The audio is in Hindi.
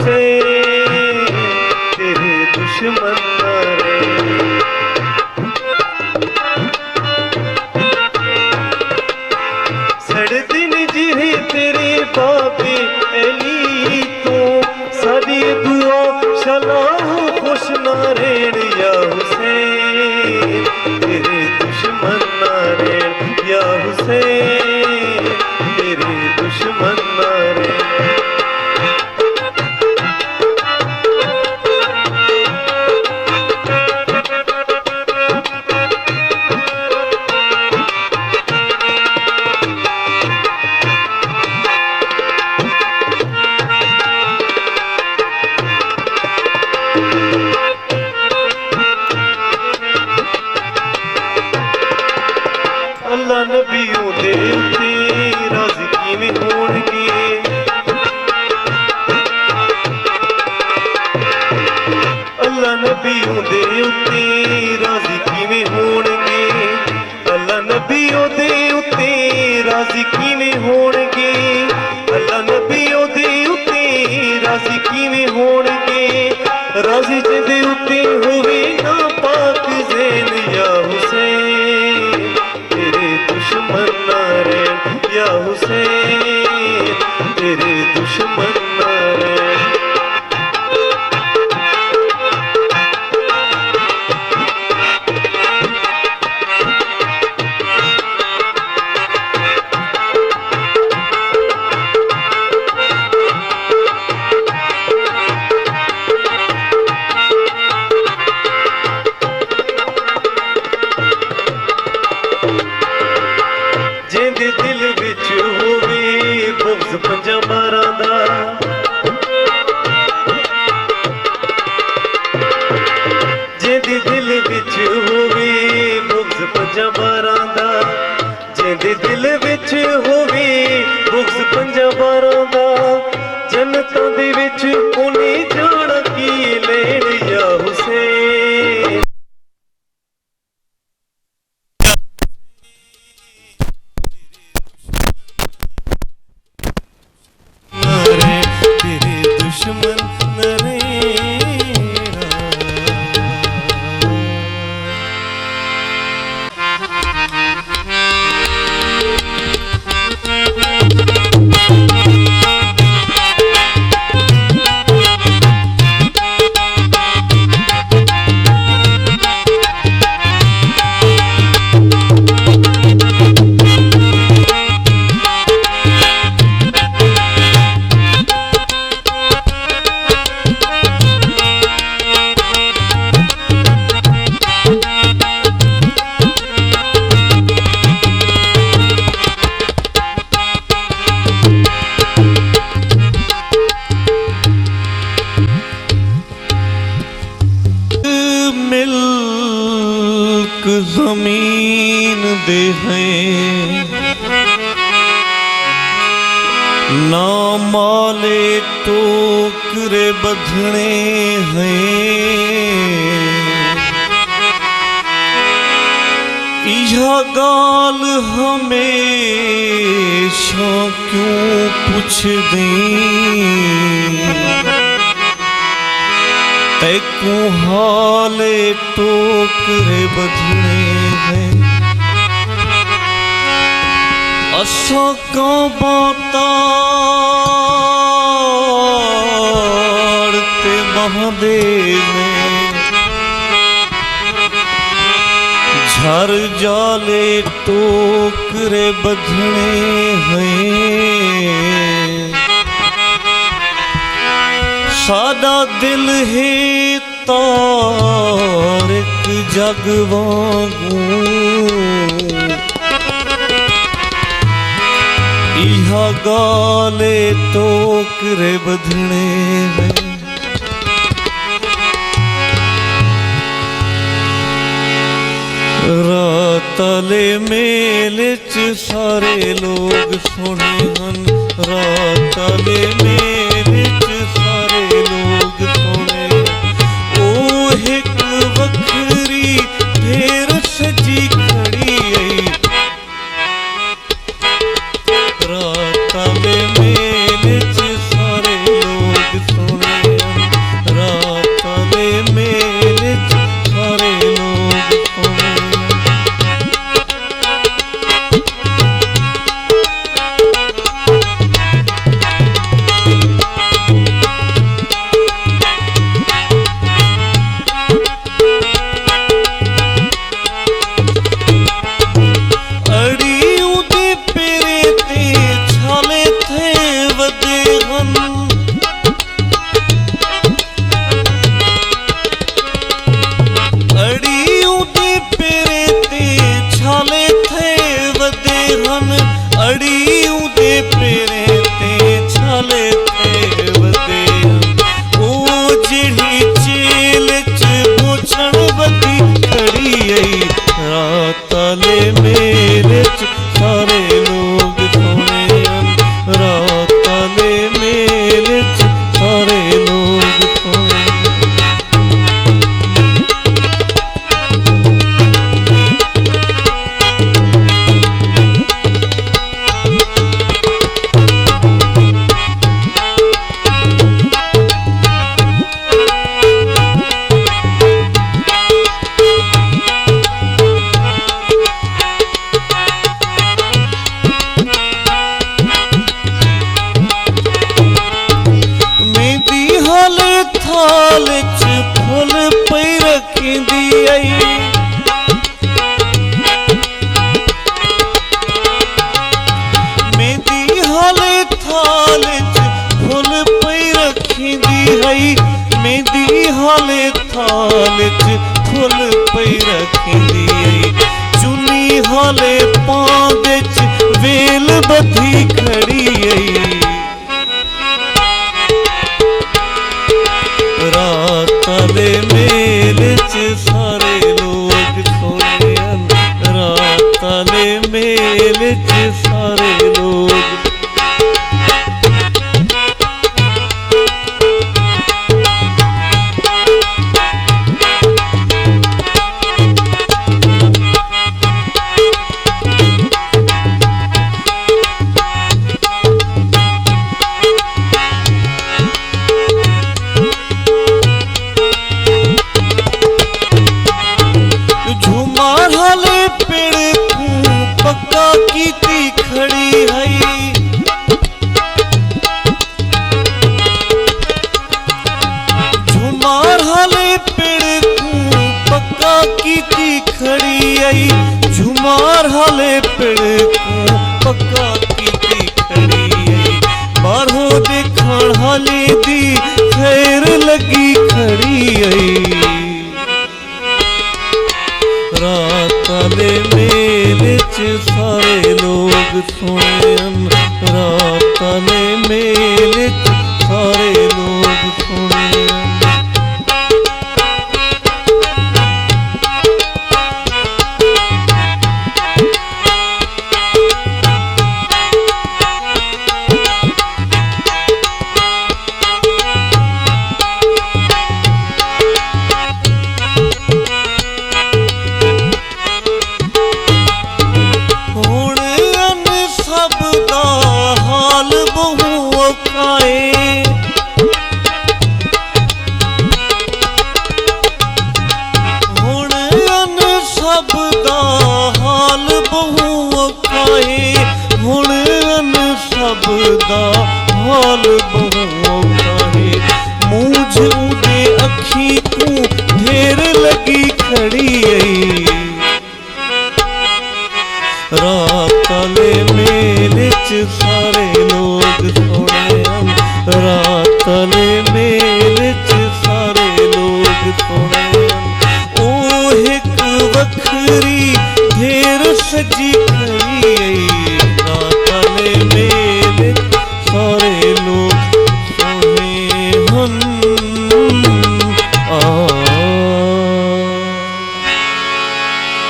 हुसैन तेरे दुश्मन ना रहे। सड़दे ने जिहे तेरे बाबे अली तो सारी दुआ सलाह खुश ना रेण या हुसैन तेरे दुश्मन ना रेण या हुसैन तेरे दुश्मन ना रेण। अल्लाह नबियों दे उत्ते राज़ी किवें होणगे। अल्लाह नबियों दे उत्ते राज़ी किवें होणगे। अल्लाह नबियों दे उत्ते राज़ी किवें होणगे। अल्लाह नबियों दे उत्ते राज़ी किवें होणगे। राज़ी जिहदे उत्ते होवे ना पाक ज़ैन या हुसैन दुश्मन ना रहे या हुसैन तेरे दुश्मन ना रहे। जिंदे दिल विच होवे बुग़्ज़ पंजां बारां दा। जिंदे दिल विच होवे बुग़्ज़ पंजां बारां दा। जिंदे दिल विच होवे बुग़्ज़ पंजां बारां दा। जन्नतां दे विच उन्हें जाना की लैण या हुसैन दुश्मन न रेणा। मिल्क ज़मीन दे हैं ना माले टोकरे बधने हैं। यह गाल हमेशा क्यों पूछ दें तैकू हाले टोकरे बधने हैं। असा का बाताड़ते महादेव झर जाले टोकरे बधने हैं। सादा दिल है तारिक जग वांगू इहा गाले टोकरे बधने हैं। रातले मेले च सारे लोग सोने हन। रातले मेले च सारे लोग सोने ओ एक वखरी फेर सजी खड़ी आई। रातले मेले च सारे लोग सोने अड़ियों दे पेरे ते छाले थे वदे हन, अड़ियों दे पेरे ते छाले थे वदे हन। ओ जेड़ी चेल च भोछण वदी खड़ी आई, रात आले मेले च सारे लोग सोने हन, रात आले मेले च सारे लोग सोने। थाल च फुल पई रखींदी आई, मेहंदी हाले थाल च फुल पई रखींदी आई, मेहंदी हाले थाल च फुल पई रखींदी आई। चुन्नी हाले पांदे च वेल बधी खड़ी आई, रात आले मेले च सारे लोग सोने हन, रात आले मेले च सारे लोग। हाले पेड़ पक्का कीती खड़ी है, झुमार हाले पेड़ पक्का कीती खड़ी आई, झुमार हाले पेड़ पक्का कीती खड़ी आई। बारहों देखण हाले दी खैर लगी खड़ी आई, रात आले मेले च सारे लोग सोने हन, रात आले मेले च सारे लोग सोने हन। सब दा हाल बहु औखाए, हुण अन सब दा हाल बहु औखाए। मूंझ उदे अखी को ढेर लगी खड़ी आई, रात आले मेले च सारे लोग सोने हन, रात आले मेले च सारे लोग सोने हन। ओ एक वखरी ढेर सजी खड़ी आई,